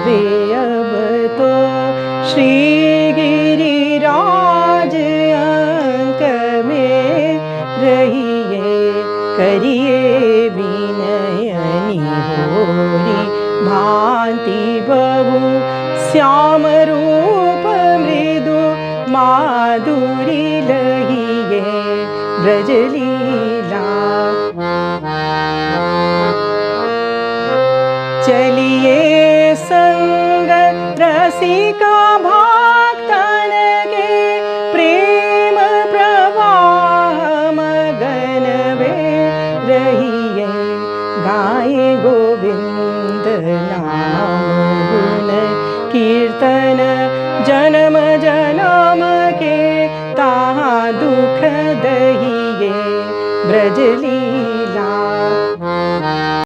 गावे अब तो श्री गिरिराज अंक में रहिए करिए विनयनी होरी भांति बहु श्याम रूप मृदु माधुरी लहिए ब्रजलीला चलिए संग रसिका भक्तन के प्रेम प्रवाह मगन वे रहिए गाए गोविंद नाम गुण कीर्तन जन्म जन्म के ताहा दुख दहिए ब्रजली